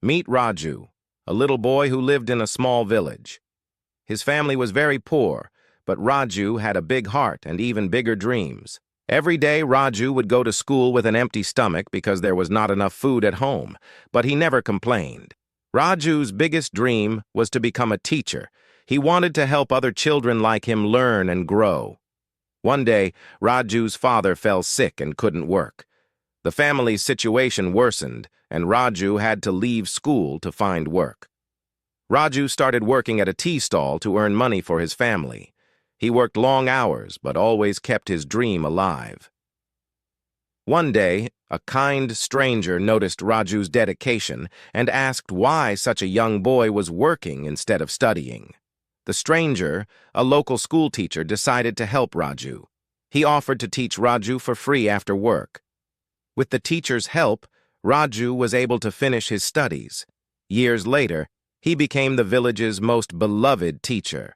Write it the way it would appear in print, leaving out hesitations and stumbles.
Meet Raju, a little boy who lived in a small village. His family was very poor, but Raju had a big heart and even bigger dreams. Every day, Raju would go to school with an empty stomach because there was not enough food at home, but he never complained. Raju's biggest dream was to become a teacher. He wanted to help other children like him learn and grow. One day, Raju's father fell sick and couldn't work. The family's situation worsened, and Raju had to leave school to find work. Raju started working at a tea stall to earn money for his family. He worked long hours, but always kept his dream alive. One day, a kind stranger noticed Raju's dedication and asked why such a young boy was working instead of studying. The stranger, a local school teacher, decided to help Raju. He offered to teach Raju for free after work. With the teacher's help, Raju was able to finish his studies. Years later, he became the village's most beloved teacher.